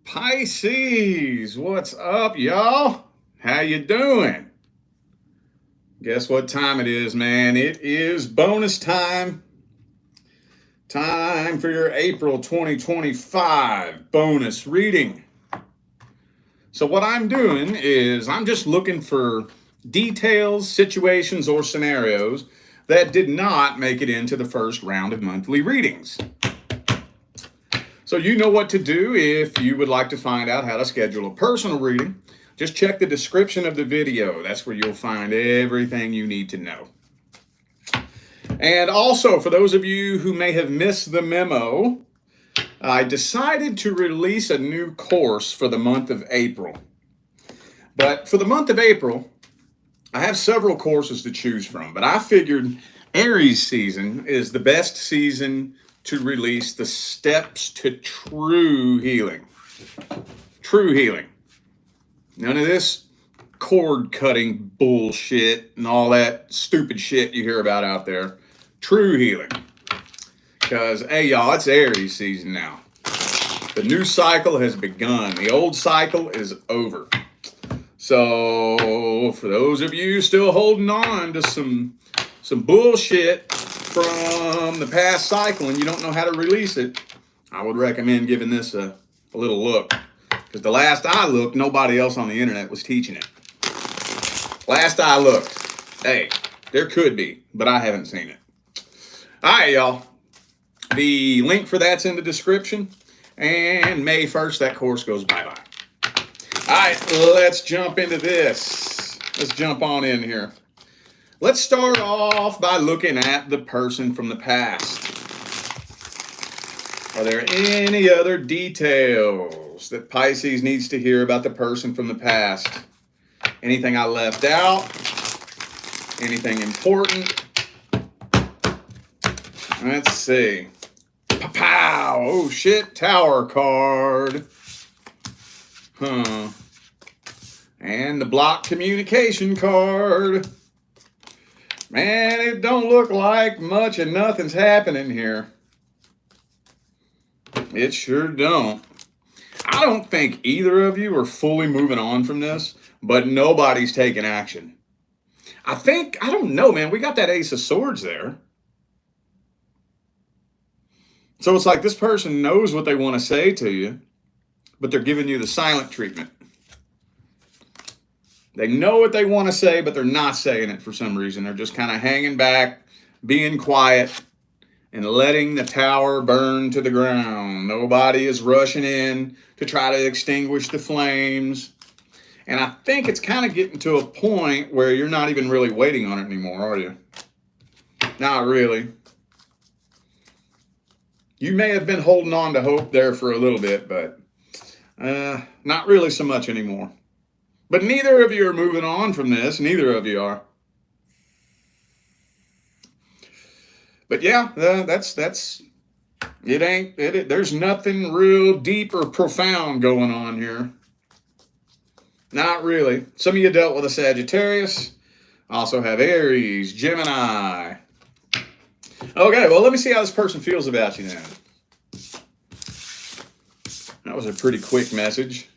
Pisces, what's up, y'all? How you doing? Guess what time it is, man? It is bonus time. Time for your April 2025 bonus reading. So what I'm doing is I'm just looking for details, situations, or scenarios that did not make it into the first round of monthly readings. So you know what to do if you would like to find out how to schedule a personal reading. Just check the description of the video. That's where you'll find everything you need to know. And also, for those of you who may have missed the memo, I decided to release a new course for the month of April. But for the month of April, I have several courses to choose from, but I figured Aries season is the best season to release the steps to true healing. True healing. None of this cord cutting bullshit and all that stupid shit you hear about out there. True healing. Because, hey, y'all, it's Aries season now. The new cycle has begun. The old cycle is over. So, for those of you still holding on to some bullshit from the past cycle and you don't know how to release it, I would recommend giving this a little look. Because the last I looked, nobody else on the internet was teaching it. Last I looked, hey, there could be, but I haven't seen it. All right, y'all. The link for that's in the description. And May 1st, that course goes bye-bye. All right, let's jump into this. Let's jump on in here. Let's start off by looking at the person from the past. Are there any other details that Pisces needs to hear about the person from the past? Anything I left out? Anything important? Let's see. Pow! Oh shit, Tower card. And the block communication card. Man, it don't look like much and nothing's happening here. It sure don't. I don't think either of you are fully moving on from this, but nobody's taking action. I don't know, man. We got that Ace of Swords there. So it's like this person knows what they want to say to you, but they're giving you the silent treatment. They know what they want to say, but they're not saying it for some reason. They're just kind of hanging back, being quiet, and letting the tower burn to the ground. Nobody is rushing in to try to extinguish the flames. And I think it's kind of getting to a point where you're not even really waiting on it anymore, are you? Not really. You may have been holding on to hope there for a little bit, but not really so much anymore. But neither of you are moving on from this. Neither of you are. But yeah, that's it. There's nothing real deep or profound going on here. Not really. Some of you dealt with a Sagittarius. Also have Aries, Gemini. Okay, well, let me see how this person feels about you now. That was a pretty quick message.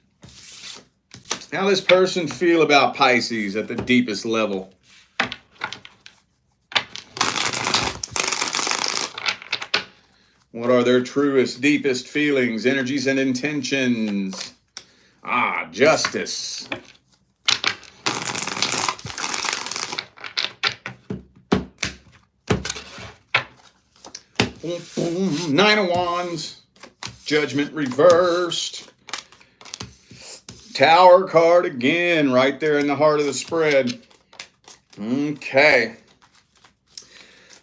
How does this person feel about Pisces at the deepest level? What are their truest, deepest feelings, energies, and intentions? Justice. Nine of Wands. Judgment reversed. Tower card again, right there in the heart of the spread. Okay.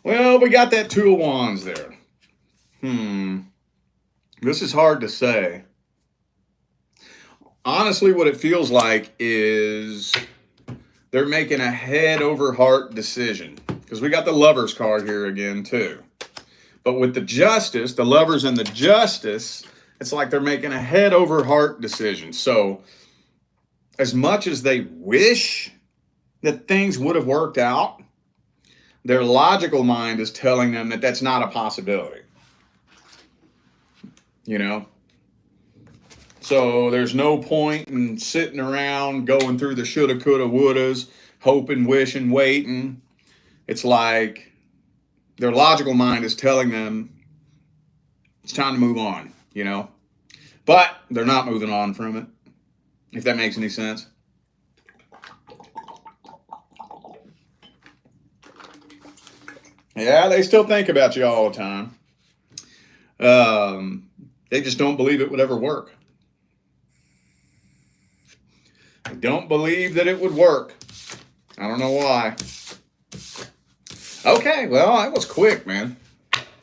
Well, we got that Two of Wands there. This is hard to say. Honestly, what it feels like is they're making a head over heart decision. Because we got the Lovers card here again, too. But with the Justice, the Lovers and the Justice, it's like they're making a head over heart decision. So, as much as they wish that things would have worked out, their logical mind is telling them that that's not a possibility. You know? So there's no point in sitting around going through the shoulda, coulda, wouldas, hoping, wishing, waiting. It's like their logical mind is telling them it's time to move on, you know? But they're not moving on from it, if that makes any sense. Yeah, they still think about you all the time. They just don't believe it would ever work. They don't believe that it would work. I don't know why. Okay, well, that was quick, man.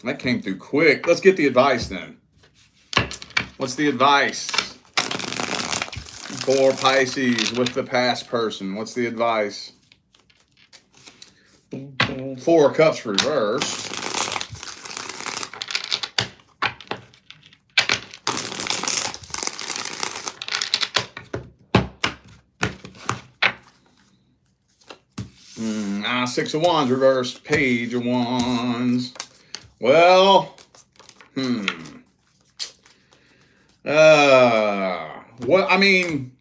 That came through quick. Let's get the advice then. What's the advice for Pisces with the past person? What's the advice? 4 of Cups reversed. Six of Wands reversed. Page of Wands. Well, what I mean,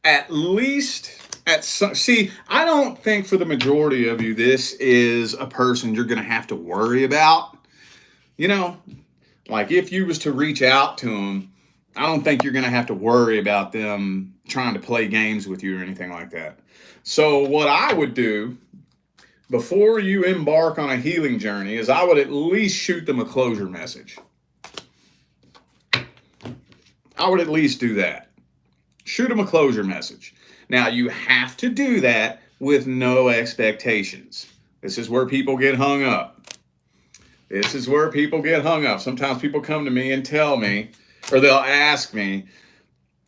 at least at some, see, I don't think for the majority of you this is a person you're going to have to worry about. You know, like if you was to reach out to them, I don't think you're going to have to worry about them trying to play games with you or anything like that. So what I would do before you embark on a healing journey is I would at least shoot them a closure message. I would at least do that. Shoot them a closure message. Now, you have to do that with no expectations. This is where people get hung up. This is where people get hung up. Sometimes people come to me and tell me, or they'll ask me,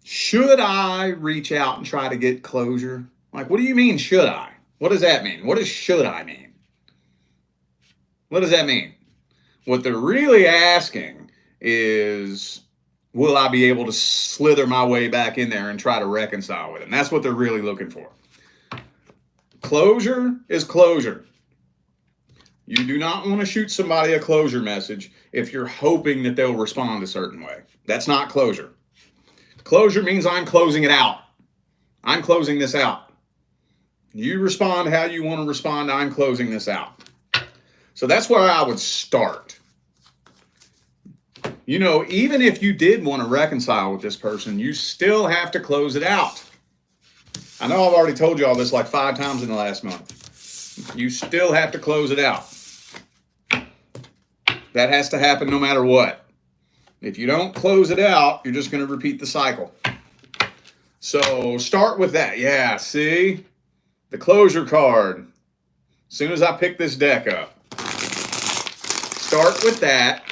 should I reach out and try to get closure? Like, what do you mean, should I? What does that mean? What does should I mean? What does that mean? What they're really asking is, will I be able to slither my way back in there and try to reconcile with him? That's what they're really looking for. Closure is closure. You do not want to shoot somebody a closure message if you're hoping that they'll respond a certain way. That's not closure. Closure means I'm closing it out. I'm closing this out. You respond how you want to respond. I'm closing this out. So that's where I would start. You know, even if you did want to reconcile with this person, you still have to close it out. I know I've already told you all this like 5 times in the last month. You still have to close it out. That has to happen no matter what. If you don't close it out, you're just going to repeat the cycle. So start with that. Yeah, see? The closure card. As soon as I pick this deck up, start with that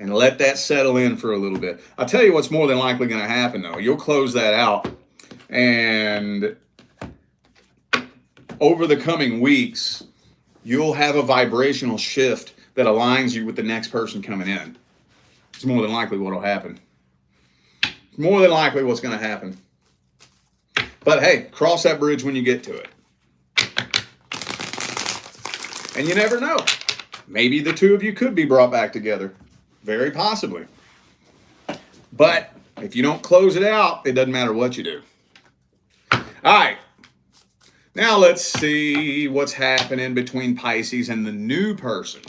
and let that settle in for a little bit. I'll tell you what's more than likely going to happen, though. You'll close that out, and over the coming weeks, you'll have a vibrational shift that aligns you with the next person coming in. It's more than likely what will happen. It's more than likely what's going to happen. But hey, cross that bridge when you get to it. And you never know. Maybe the two of you could be brought back together. Very possibly. But if you don't close it out, it doesn't matter what you do. All right. Now let's see what's happening between Pisces and the new person.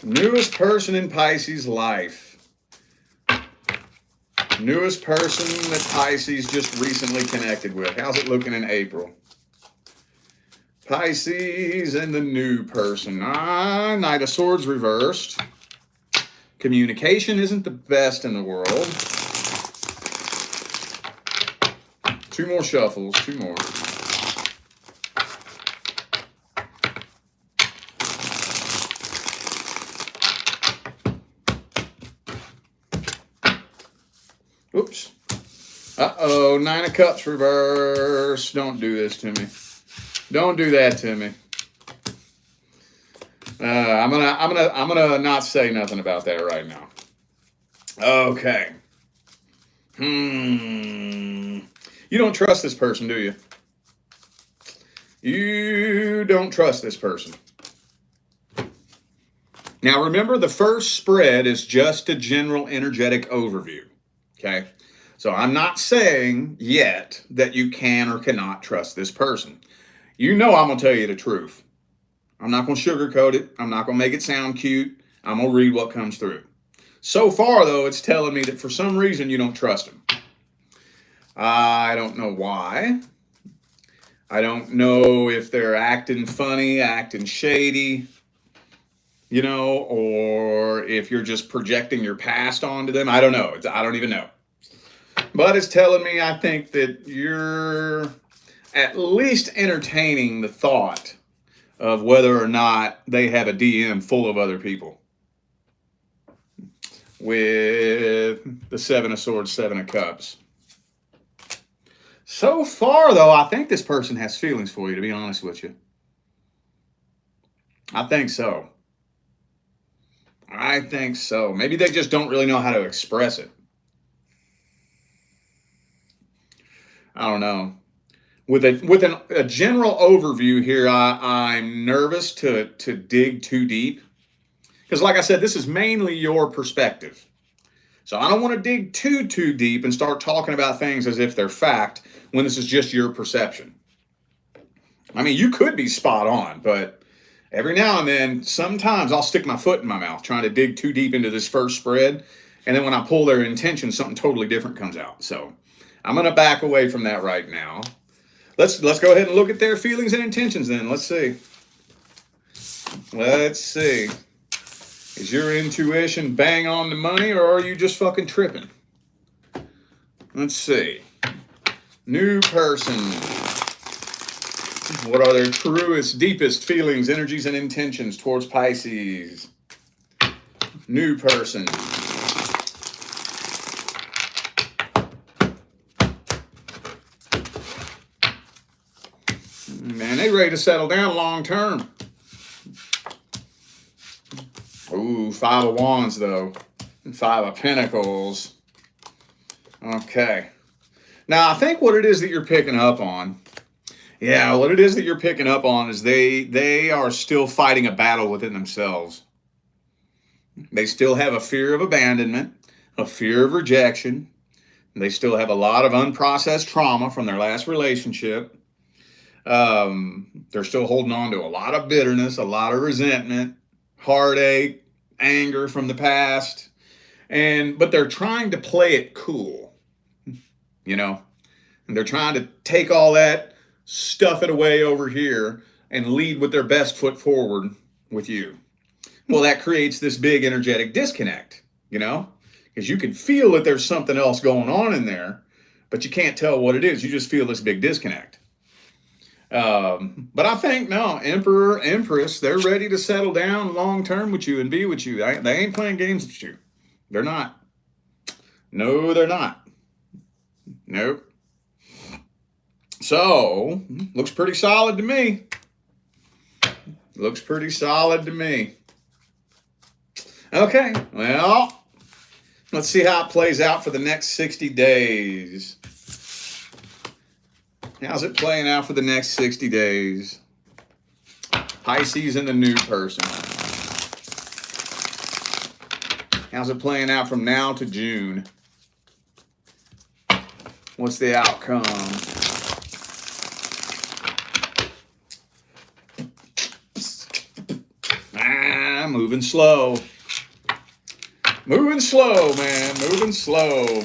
Newest person in Pisces' life. Newest person that Pisces just recently connected with. How's it looking in April? Pisces and the new person. Knight of Swords reversed. Communication isn't the best in the world. 2 more shuffles, 2 more. Oops. Uh-oh, 9 of Cups reversed. Don't do this to me. Don't do that to me. I'm gonna not say nothing about that right now. Okay. You don't trust this person, do you? You don't trust this person. Now remember, the first spread is just a general energetic overview. Okay. So I'm not saying yet that you can or cannot trust this person. You know I'm going to tell you the truth. I'm not going to sugarcoat it. I'm not going to make it sound cute. I'm going to read what comes through. So far, though, it's telling me that for some reason you don't trust them. I don't know why. I don't know if they're acting funny, acting shady, or if you're just projecting your past onto them. I don't know. I don't even know. But it's telling me, I think, that you're at least entertaining the thought of whether or not they have a DM full of other people. With the Seven of Swords, Seven of Cups. So far, though, I think this person has feelings for you, to be honest with you. I think so. I think so. Maybe they just don't really know how to express it. I don't know. With a general overview here, I'm nervous to dig too deep. Because like I said, this is mainly your perspective. So I don't want to dig too deep and start talking about things as if they're fact when this is just your perception. I mean, you could be spot on, but every now and then, sometimes I'll stick my foot in my mouth trying to dig too deep into this first spread. And then when I pull their intention, something totally different comes out. So I'm going to back away from that right now. Let's go ahead and look at their feelings and intentions then. Let's see. Let's see. Is your intuition bang on the money, or are you just fucking tripping? Let's see. New person. What are their truest, deepest feelings, energies, and intentions towards Pisces? New person. Man, they ready to settle down long term. Ooh, Five of Wands, though. And Five of Pentacles. Okay. Now, I think what it is that you're picking up on, what it is that you're picking up on is they are still fighting a battle within themselves. They still have a fear of abandonment, a fear of rejection. They still have a lot of unprocessed trauma from their last relationship. They're still holding on to a lot of bitterness, a lot of resentment, heartache, anger from the past, but they're trying to play it cool, and they're trying to take all that, stuff it away over here, and lead with their best foot forward with you. Well, that creates this big energetic disconnect, because you can feel that there's something else going on in there, but you can't tell what it is. You just feel this big disconnect. But I think, no, Emperor, Empress, they're ready to settle down long-term with you and be with you. They ain't playing games with you. They're not. No, they're not. Nope. So, looks pretty solid to me. Looks pretty solid to me. Okay, well, let's see how it plays out for the next 60 days. How's it playing out for the next 60 days? Pisces and the new person. How's it playing out from now to June? What's the outcome? Moving slow. Moving slow, man. Moving slow.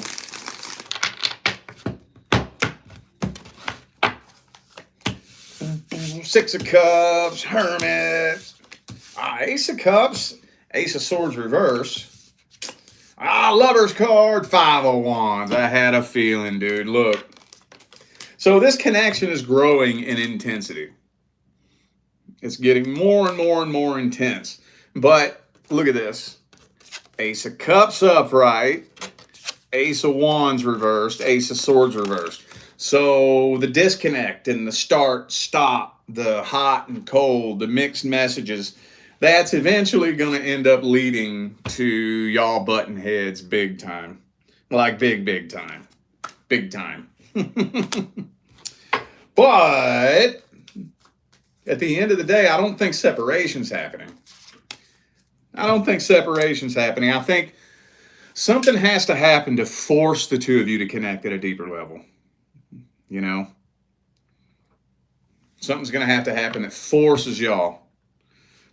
Six of Cups, Hermit, Ace of Cups, Ace of Swords reverse, Lover's card, Five of Wands. I had a feeling, dude. Look. So this connection is growing in intensity. It's getting more and more and more intense. But look at this. Ace of Cups upright, Ace of Wands reversed, Ace of Swords reversed. So the disconnect and the start, stop, the hot and cold, the mixed messages, that's eventually going to end up leading to y'all butting heads big time. Like big time. Big time. But at the end of the day, I don't think separation's happening. I think something has to happen to force the two of you to connect at a deeper level. You know? Something's going to have to happen that forces y'all.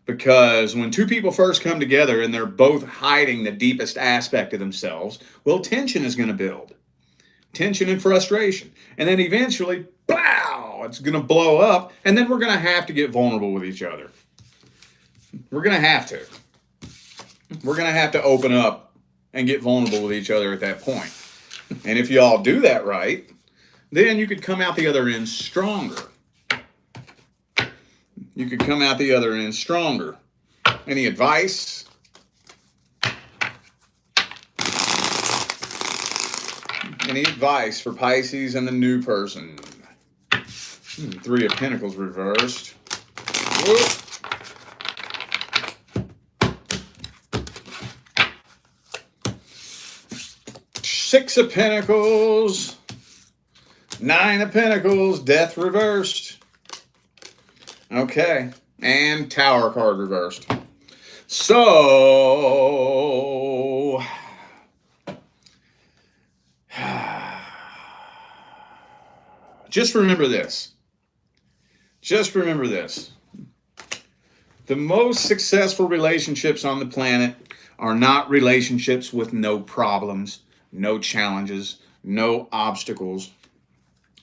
Because when two people first come together and they're both hiding the deepest aspect of themselves, well, tension is going to build. Tension and frustration. And then eventually, blow, it's going to blow up. And then we're going to have to get vulnerable with each other. We're going to have to. We're going to have to open up and get vulnerable with each other at that point. And if y'all do that right, then you could come out the other end stronger. You could come out the other end stronger. Any advice? Any advice for Pisces and the new person? Three of Pentacles reversed. Whoop. Six of Pentacles. Nine of Pentacles. Death reversed. Okay, and Tower card reversed. So, just remember this. Just remember this. The most successful relationships on the planet are not relationships with no problems, no challenges, no obstacles.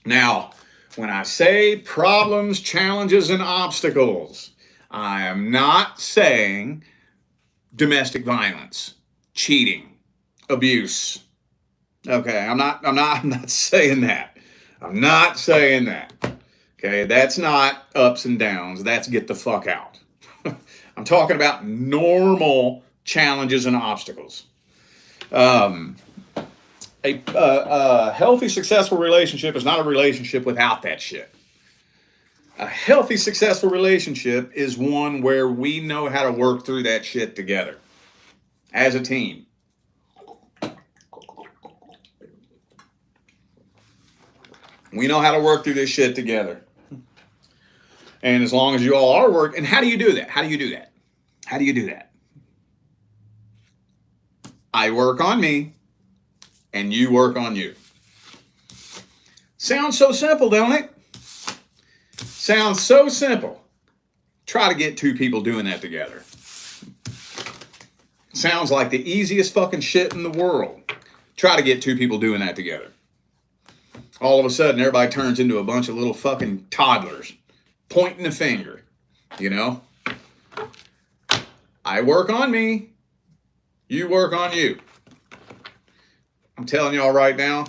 Now, when I say problems, challenges, and obstacles, I am not saying domestic violence, cheating, abuse. Okay, I'm not saying that. I'm not saying that. Okay, that's not ups and downs. That's get the fuck out. I'm talking about normal challenges and obstacles. A healthy, successful relationship is not a relationship without that shit. A healthy, successful relationship is one where we know how to work through that shit together as a team. We know how to work through this shit together. And as long as you all are working, and how do you do that? How do you do that? How do you do that? I work on me, and you work on you. Sounds so simple, don't it? Sounds so simple. Try to get two people doing that together. Sounds like the easiest fucking shit in the world. Try to get two people doing that together. All of a sudden, everybody turns into a bunch of little fucking toddlers, pointing the finger, you know? I work on me, you work on you. I'm telling y'all right now,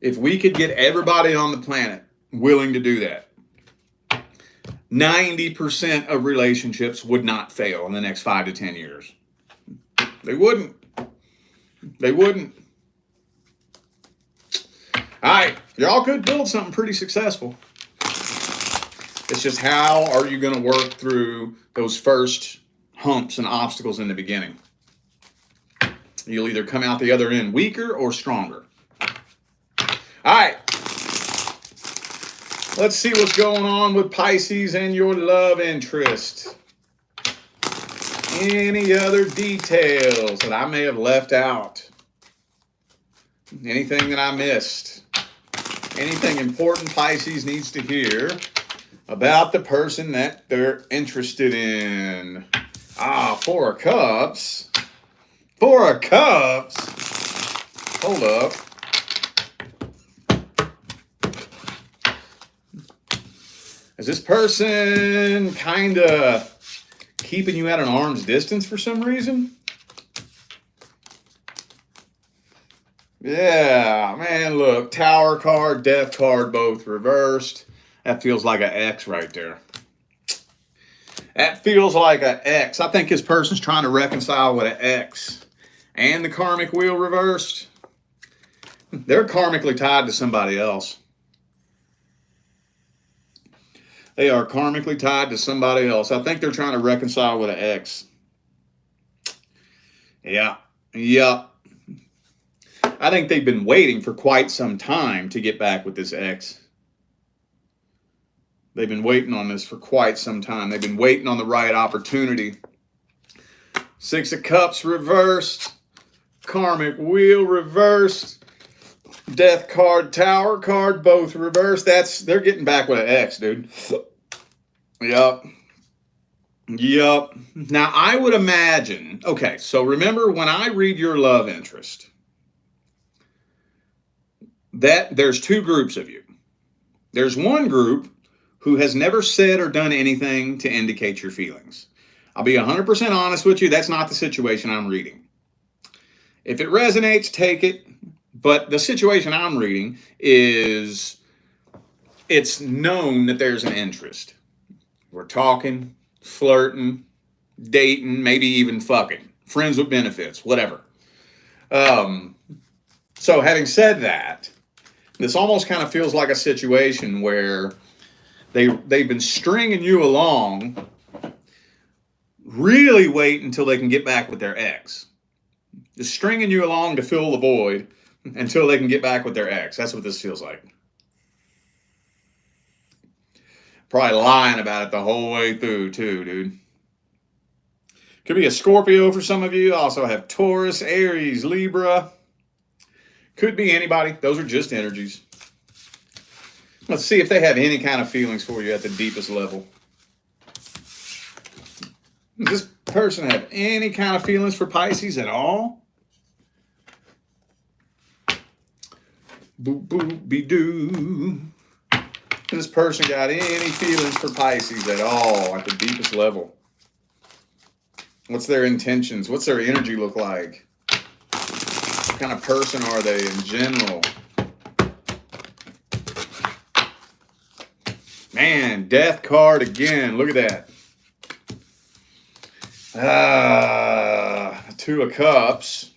if we could get everybody on the planet willing to do that, 90% of relationships would not fail in the next 5 to 10 years. They wouldn't. They wouldn't. All right, y'all could build something pretty successful. It's just how are you going to work through those first humps and obstacles in the beginning? You'll either come out the other end weaker or stronger. All right. Let's see what's going on with Pisces and your love interest. Any other details that I may have left out? Anything that I missed? Anything important Pisces needs to hear about the person that they're interested in? Four of Cups. Four of Cups. Hold up. Is this person kind of keeping you at an arm's distance for some reason? Yeah, man, look, Tower card, Death card, both reversed. That feels like an X right there. That feels like an X. I think this person's trying to reconcile with an X. And the karmic wheel reversed. They're karmically tied to somebody else. They are karmically tied to somebody else. I think they're trying to reconcile with an X. Yeah. I think they've been waiting for quite some time to get back with this X. They've been waiting on this for quite some time. They've been waiting on the right opportunity. Six of Cups reversed. Karmic Wheel reversed. Death card, Tower card, both reversed. They're getting back with an X, dude. Yup. Now, I would imagine, okay, so remember when I read your love interest, that there's two groups of you. There's one group who has never said or done anything to indicate your feelings. I'll be 100% honest with you, that's not the situation I'm reading. If it resonates, take it. But the situation I'm reading is it's known that there's an interest. We're talking, flirting, dating, maybe even fucking, friends with benefits, whatever. So having said that, this almost kind of feels like a situation where they've been stringing you along, really wait until they can get back with their ex. Just stringing you along to fill the void until they can get back with their ex. That's what this feels like. Probably lying about it the whole way through too, dude. Could be a Scorpio for some of you. Also have Taurus, Aries, Libra. Could be anybody. Those are just energies. Let's see if they have any kind of feelings for you at the deepest level. Does this person have any kind of feelings for Pisces at all? Boop, boop, be doo. This person got any feelings for Pisces at all at the deepest level? What's their intentions? What's their energy look like? What kind of person are they in general? Man, Death card again. Look at that. Two of Cups.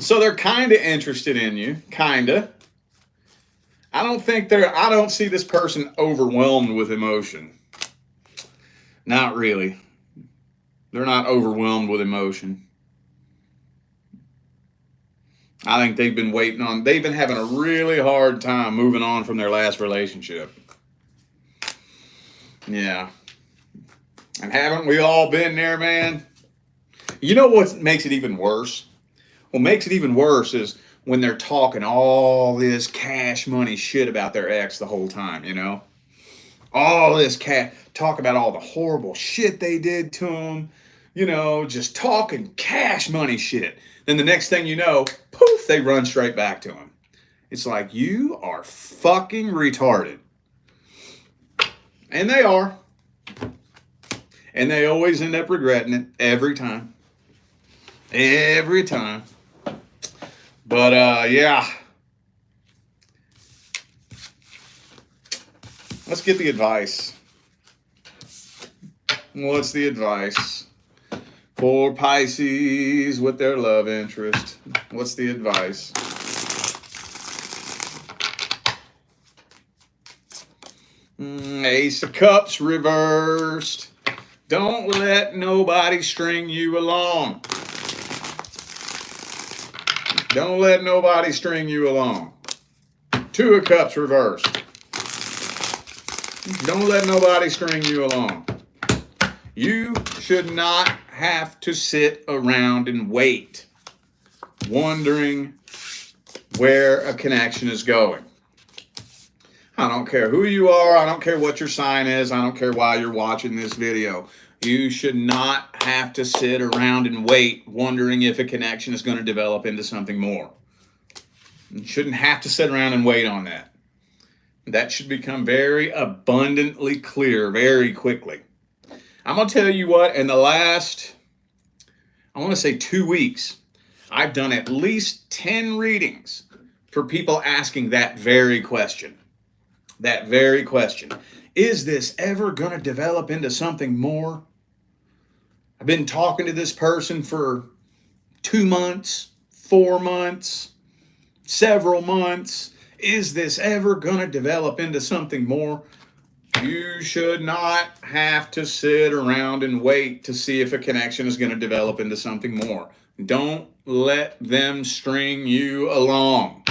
So they're kind of interested in you. Kind of. I don't see this person overwhelmed with emotion. Not really. They're not overwhelmed with emotion. I think they've been having a really hard time moving on from their last relationship. Yeah. And haven't we all been there, man? You know what makes it even worse? What makes it even worse is when they're talking all this cash money shit about their ex the whole time, you know? All this talk about all the horrible shit they did to them, you know, just talking cash money shit. Then the next thing you know, poof, they run straight back to him. It's like, you are fucking retarded. And they are. And they always end up regretting it every time. Every time. But, yeah. Let's get the advice. What's the advice for Pisces with their love interest? What's the advice? Ace of Cups reversed. Don't let nobody string you along. Don't let nobody string you along. Two of Cups reversed. Don't let nobody string you along. You should not have to sit around and wait, wondering where a connection is going. I don't care who you are. I don't care what your sign is. I don't care why you're watching this video. You should not have to sit around and wait, wondering if a connection is going to develop into something more. You shouldn't have to sit around and wait on that. That should become very abundantly clear very quickly. I'm going to tell you what, in the last, I want to say 2 weeks, I've done at least 10 readings for people asking that very question. That very question. Is this ever going to develop into something more? I've been talking to this person for 2 months, 4 months, several months. Is this ever going to develop into something more? You should not have to sit around and wait to see if a connection is going to develop into something more. Don't let them string you along.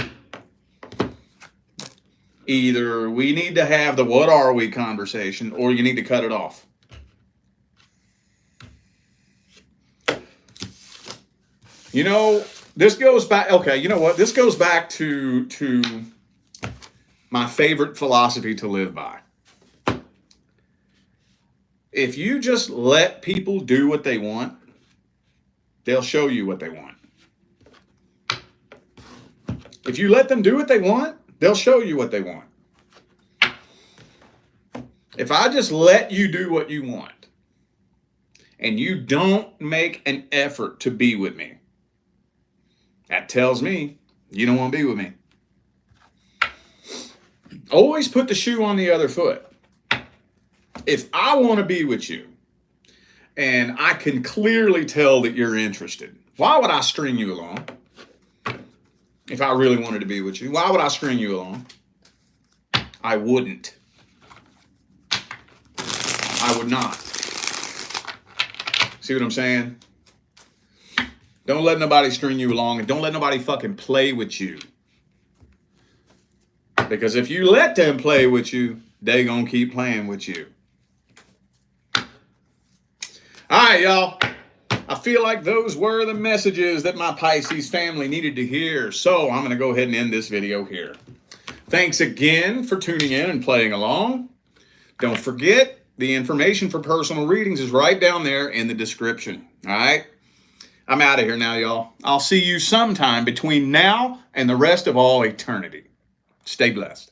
Either we need to have the what are we conversation, or you need to cut it off. You know, this goes back, okay, you know what? This goes back to my favorite philosophy to live by. If you just let people do what they want, they'll show you what they want. If you let them do what they want, they'll show you what they want. If I just let you do what you want and you don't make an effort to be with me, that tells me you don't want to be with me. Always put the shoe on the other foot. If I want to be with you and I can clearly tell that you're interested, why would I string you along? If I really wanted to be with you, why would I string you along? I wouldn't. I would not. See what I'm saying? Don't let nobody string you along, and don't let nobody fucking play with you. Because if you let them play with you, they gonna keep playing with you. All right, y'all. I feel like those were the messages that my Pisces family needed to hear. So I'm going to go ahead and end this video here. Thanks again for tuning in and playing along. Don't forget, the information for personal readings is right down there in the description. All right? I'm out of here now, y'all. I'll see you sometime between now and the rest of all eternity. Stay blessed.